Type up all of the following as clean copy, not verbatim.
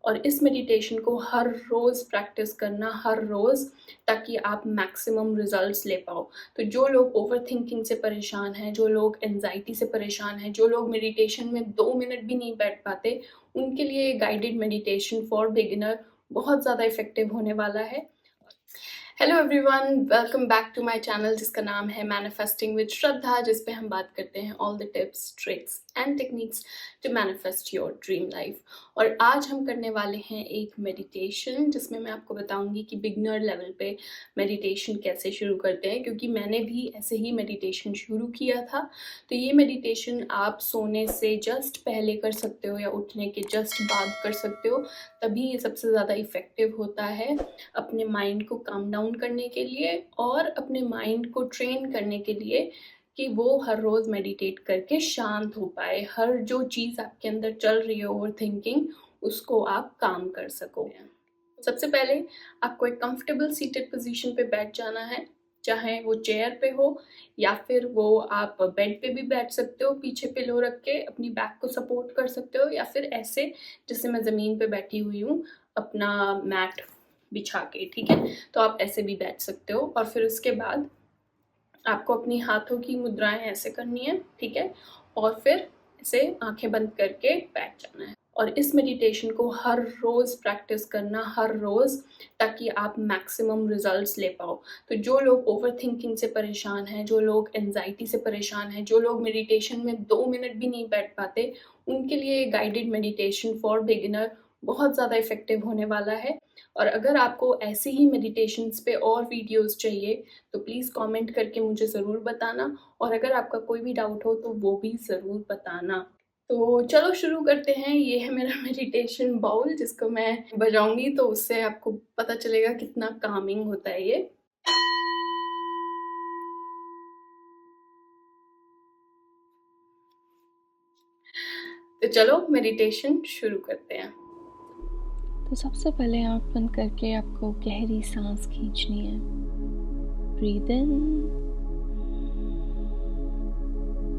और इस मेडिटेशन को हर रोज़ प्रैक्टिस करना, हर रोज़, ताकि आप मैक्सिमम रिजल्ट्स ले पाओ। तो जो लोग ओवरथिंकिंग से परेशान हैं, जो लोग एंजाइटी से परेशान हैं, जो लोग मेडिटेशन में 2 मिनट भी नहीं बैठ पाते, उनके लिए गाइडेड मेडिटेशन फॉर बिगिनर बहुत ज़्यादा इफ़ेक्टिव होने वाला है। Hello everyone, welcome back to my channel जिसका नाम है मैनिफेस्टिंग विद श्रद्धा, जिस पे हम बात करते हैं all the tips, tricks and techniques to manifest your dream life. और आज हम करने वाले हैं एक मेडिटेशन जिसमें मैं आपको बताऊंगी कि बिगनर लेवल पे मेडिटेशन कैसे शुरू करते हैं, क्योंकि मैंने भी ऐसे ही मेडिटेशन शुरू किया था। तो ये मेडिटेशन आप सोने से जस्ट पहले कर सकते हो या उठने के जस्ट बाद कर सकते हो, तभी ये सबसे ज़्यादा इफ़ेक्टिव होता है अपने माइंड को काम डाउन करने के लिए और अपने माइंड को ट्रेन करने के लिए कि वो हर रोज़ मेडिटेट करके शांत हो पाए। हर जो चीज़ आपके अंदर चल रही है ओवर थिंकिंग, उसको आप काम कर सको। सबसे पहले आपको एक कंफर्टेबल सीटेड पोजीशन पे बैठ जाना है, चाहे वो चेयर पे हो या फिर वो आप बेड पे भी बैठ सकते हो, पीछे पिलो रख के अपनी बैक को सपोर्ट कर सकते हो, या फिर ऐसे जैसे मैं ज़मीन पे बैठी हुई हूँ अपना मैट बिछा के, ठीक है। तो आप ऐसे भी बैठ सकते हो और फिर उसके बाद आपको अपनी हाथों की मुद्राएं ऐसे करनी है, ठीक है, और फिर ऐसे आंखें बंद करके बैठ जाना है। और इस मेडिटेशन को हर रोज़ प्रैक्टिस करना, हर रोज़, ताकि आप मैक्सिमम रिजल्ट्स ले पाओ। तो जो लोग ओवरथिंकिंग से परेशान हैं, जो लोग एंजाइटी से परेशान हैं, जो लोग मेडिटेशन में 2 मिनट भी नहीं बैठ पाते, उनके लिए गाइडेड मेडिटेशन फॉर बिगिनर बहुत ज़्यादा इफ़ेक्टिव होने वाला है। और अगर आपको ऐसे ही मेडिटेशंस पे और वीडियोस चाहिए तो प्लीज़ कमेंट करके मुझे ज़रूर बताना, और अगर आपका कोई भी डाउट हो तो वो भी ज़रूर बताना। तो चलो शुरू करते हैं। ये है मेरा मेडिटेशन बाउल जिसको मैं बजाऊंगी, तो उससे आपको पता चलेगा कितना कामिंग होता है ये। तो चलो मेडिटेशन शुरू करते हैं। तो सबसे पहले आँख बंद करके आपको गहरी सांस खींचनी है। Breathe in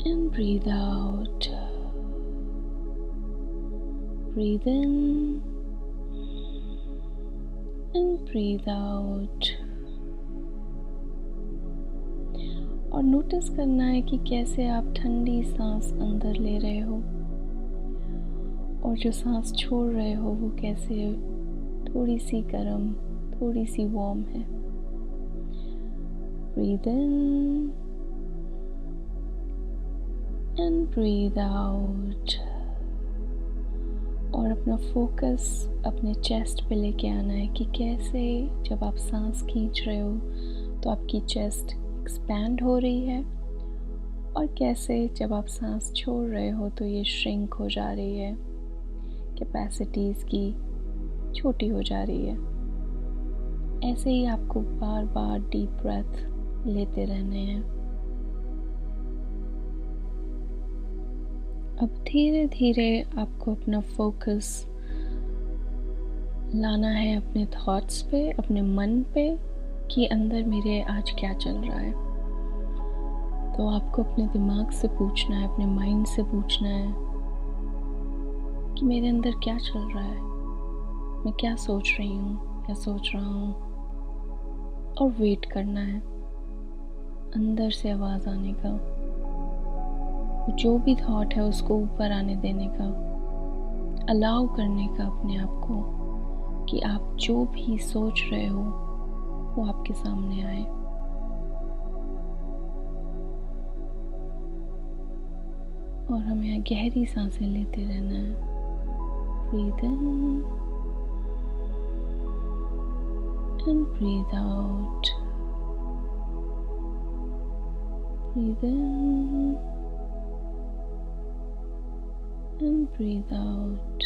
and breathe out. Breathe in and breathe out. और नोटिस करना है कि कैसे आप ठंडी सांस अंदर ले रहे हो और जो सांस छोड़ रहे हो वो कैसे थोड़ी सी गर्म, थोड़ी सी वार्म है। Breathe in and breathe out. और अपना फोकस अपने चेस्ट पे लेके आना है कि कैसे जब आप सांस खींच रहे हो तो आपकी चेस्ट एक्सपैंड हो रही है, और कैसे जब आप सांस छोड़ रहे हो तो ये श्रिंक हो जा रही है, कैपेसिटी इसकी छोटी हो जा रही है। ऐसे ही आपको बार बार डीप ब्रेथ लेते रहने हैं। अब धीरे धीरे आपको अपना फोकस लाना है अपने थॉट्स पे, अपने मन पे, कि अंदर मेरे आज क्या चल रहा है। तो आपको अपने दिमाग से पूछना है, अपने माइंड से पूछना है कि मेरे अंदर क्या चल रहा है, मैं क्या सोच रही हूँ, क्या सोच रहा हूँ। और वेट करना है अंदर से आवाज़ आने का, जो भी थॉट है उसको ऊपर आने देने का, अलाउ करने का अपने आप को कि आप जो भी सोच रहे हो वो आपके सामने आए। और हमें यहाँ गहरी सांसें लेते रहना है। Breathe in and breathe out. Breathe in and breathe out.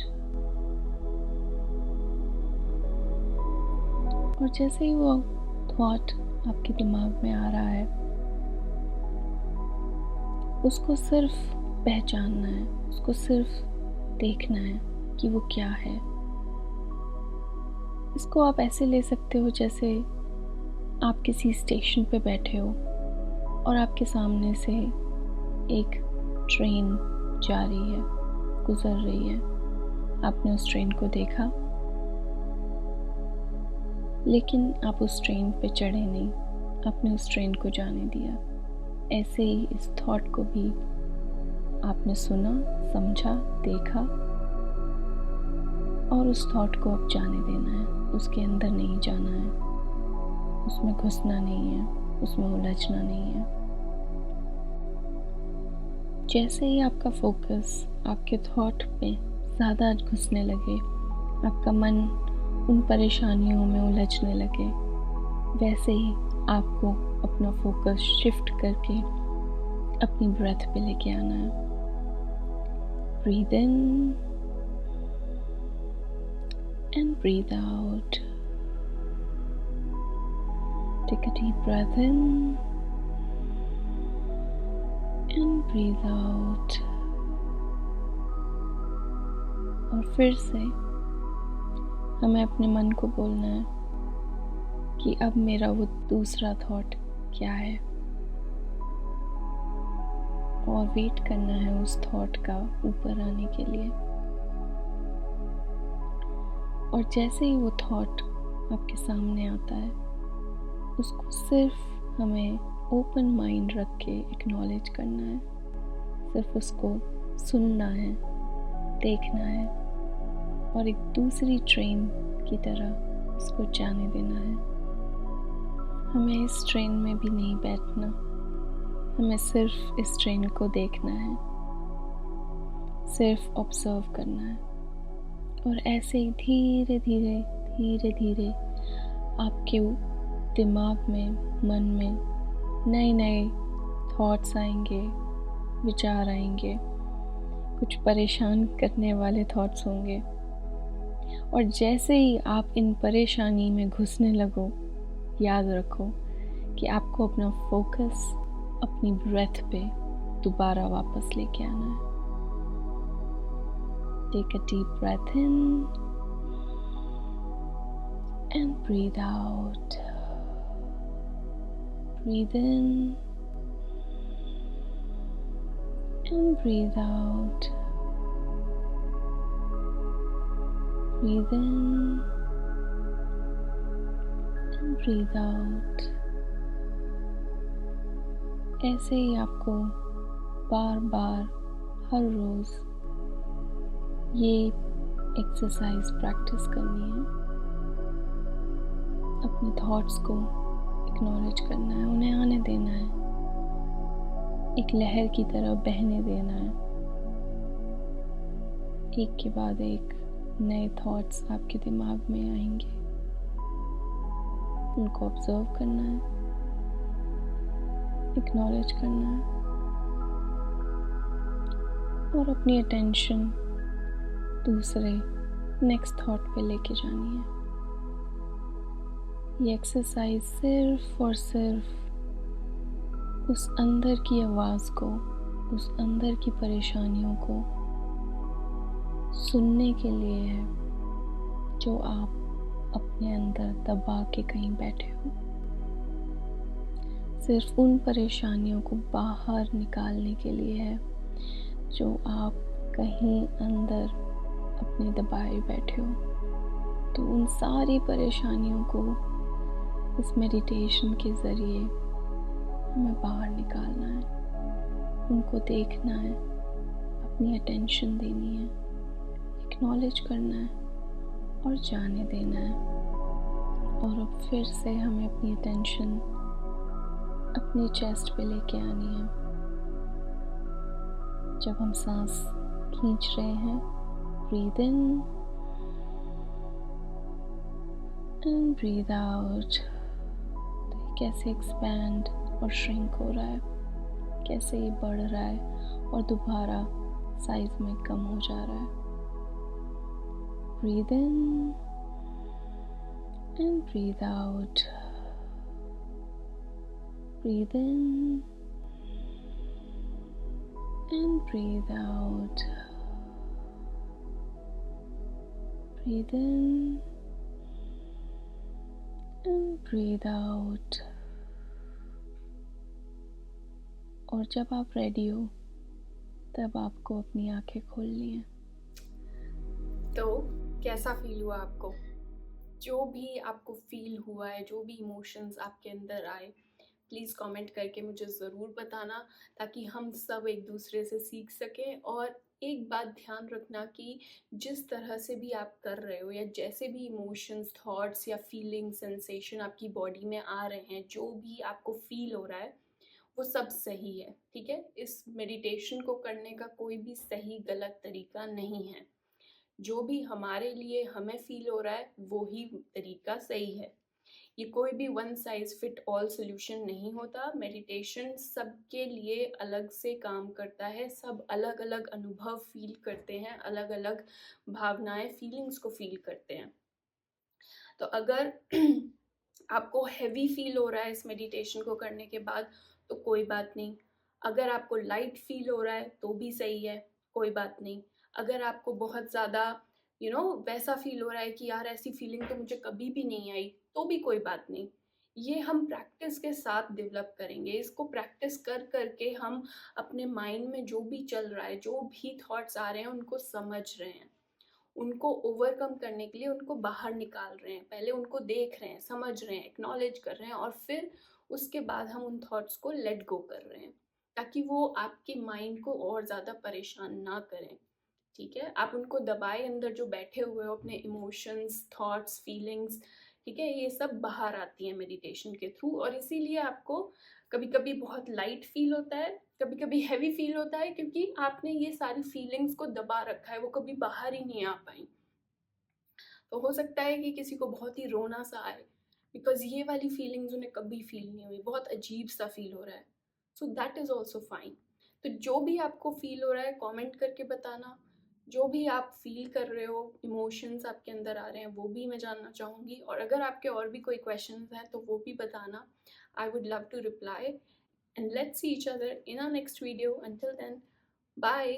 और जैसे ही वो थॉट आपके दिमाग में आ रहा है, उसको सिर्फ पहचानना है, उसको सिर्फ देखना है कि वो क्या है। इसको आप ऐसे ले सकते हो जैसे आप किसी स्टेशन पे बैठे हो और आपके सामने से एक ट्रेन जा रही है, गुजर रही है। आपने उस ट्रेन को देखा लेकिन आप उस ट्रेन पे चढ़े नहीं, आपने उस ट्रेन को जाने दिया। ऐसे ही इस थॉट को भी आपने सुना, समझा, देखा और उस थॉट को अब जाने देना है। उसके अंदर नहीं जाना है, उसमें घुसना नहीं है, उसमें उलझना नहीं है। जैसे ही आपका फोकस आपके थॉट पे ज़्यादा घुसने लगे, आपका मन उन परेशानियों में उलझने लगे, वैसे ही आपको अपना फोकस शिफ्ट करके अपनी ब्रेथ पे लेके आना है। Breathe in and breathe out. Take a deep breath in and breathe out. और फिर से हमें अपने मन को बोलना है कि अब मेरा वो दूसरा थॉट क्या है, और वेट करना है उस थॉट का ऊपर आने के लिए। और जैसे ही वो थॉट आपके सामने आता है, उसको सिर्फ हमें ओपन माइंड रख के एक्नॉलेज करना है, सिर्फ उसको सुनना है, देखना है और एक दूसरी ट्रेन की तरह उसको जाने देना है। हमें इस ट्रेन में भी नहीं बैठना, हमें सिर्फ इस ट्रेन को देखना है, सिर्फ ऑब्जर्व करना है। और ऐसे ही धीरे धीरे धीरे धीरे आपके दिमाग में, मन में नए नए थॉट्स आएंगे, विचार आएंगे, कुछ परेशान करने वाले थॉट्स होंगे। और जैसे ही आप इन परेशानी में घुसने लगो, याद रखो कि आपको अपना फोकस अपनी ब्रेथ पे दोबारा वापस लेके आना है। Take a deep breath in and breathe out. Breathe in and breathe out. Breathe in and breathe out. ऐसे ही आपको बार बार हर रोज़ ये एक्सरसाइज प्रैक्टिस करनी है। अपने थॉट्स को एक्नॉलेज करना है, उन्हें आने देना है, एक लहर की तरह बहने देना है। एक के बाद एक नए थॉट्स आपके दिमाग में आएंगे, उनको ऑब्जर्व करना है, एक्नॉलेज करना है और अपनी अटेंशन दूसरे नेक्स्ट थॉट पे लेके जानी है। ये एक्सरसाइज सिर्फ और सिर्फ उस अंदर की आवाज़ को, उस अंदर की परेशानियों को सुनने के लिए है जो आप अपने अंदर दबा के कहीं बैठे हो। सिर्फ उन परेशानियों को बाहर निकालने के लिए है जो आप कहीं अंदर अपने दबाए बैठे हो। तो उन सारी परेशानियों को इस मेडिटेशन के ज़रिए हमें बाहर निकालना है, उनको देखना है, अपनी अटेंशन देनी है, एक्नॉलेज करना है और जाने देना है। और अब फिर से हमें अपनी अटेंशन अपनी चेस्ट पे लेके आनी है। जब हम सांस खींच रहे हैं, breathe in and breathe out। तो ये कैसे एक्सपैंड और श्रिंक हो रहा है, कैसे ये बढ़ रहा है और दोबारा साइज में कम हो जा रहा है। Breathe in and breathe out. Breathe in and breathe out. Breathe in and breathe out. और जब आप रेडी हो तब आपको अपनी आंखें खोलनी है। तो कैसा फील हुआ आपको? जो भी आपको फ़ील हुआ है, जो भी इमोशंस आपके अंदर आए, प्लीज़ कमेंट करके मुझे ज़रूर बताना, ताकि हम सब एक दूसरे से सीख सकें। और एक बात ध्यान रखना कि जिस तरह से भी आप कर रहे हो, या जैसे भी इमोशंस, थॉट्स या फीलिंग, सेंसेशन आपकी बॉडी में आ रहे हैं, जो भी आपको फ़ील हो रहा है, वो सब सही है, ठीक है? इस मेडिटेशन को करने का कोई भी सही गलत तरीका नहीं है। जो भी हमारे लिए हमें फ़ील हो रहा है, वो ही तरीका सही है। ये कोई भी one size fit all solution नहीं होता। मेडिटेशन सबके लिए अलग से काम करता है। सब अलग-अलग अनुभव फ़ील करते हैं, अलग-अलग भावनाएँ, फीलिंग्स को फ़ील करते हैं। तो अगर आपको हेवी फ़ील हो रहा है इस मेडिटेशन को करने के बाद, तो कोई बात नहीं। अगर आपको लाइट फ़ील हो रहा है तो भी सही है, कोई बात नहीं। अगर आपको बहुत ज़्यादा वैसा फ़ील हो रहा है कि यार ऐसी फ़ीलिंग तो मुझे कभी भी नहीं आई, तो भी कोई बात नहीं। ये हम प्रैक्टिस के साथ डेवलप करेंगे। इसको प्रैक्टिस कर के हम अपने माइंड में जो भी चल रहा है, जो भी थॉट्स आ रहे हैं, उनको समझ रहे हैं। उनको ओवरकम करने के लिए उनको बाहर निकाल रहे हैं। पहले उनको देख रहे हैं, समझ रहे हैं, एक्नॉलेज कर रहे हैं, और फिर उसके बाद हम उन थॉट्स को लेट गो कर रहे हैं, ताकि वो आपके माइंड को और ज़्यादा परेशान ना करें। ठीक है? आप उनको दबाए अंदर जो बैठे हुए हो, अपने इमोशंस, थॉट्स, फीलिंग्स, ठीक है? ये सब बाहर आती हैं मेडिटेशन के थ्रू, और इसीलिए आपको कभी-कभी बहुत लाइट फ़ील होता है, कभी-कभी हेवी फ़ील होता है, क्योंकि आपने ये सारी फीलिंग्स को दबा रखा है, वो कभी बाहर ही नहीं आ पाई। तो हो सकता है कि किसी को बहुत ही रोना-सा आए, बिकॉज़ ये वाली फीलिंग्स उन्हें कभी फ़ील नहीं हुई, बहुत अजीब-सा फ़ील हो रहा है। So that is also fine. तो जो भी आपको फ़ील हो रहा है, कमेंट करके बताना। जो भी आप फ़ील कर रहे हो, इमोशंस आपके अंदर आ रहे हैं, वो भी मैं जानना चाहूँगी, और अगर आपके और भी कोई क्वेश्चंस हैं तो वो भी बताना। I would love to reply, and let's see each other in our next video. Until then, bye.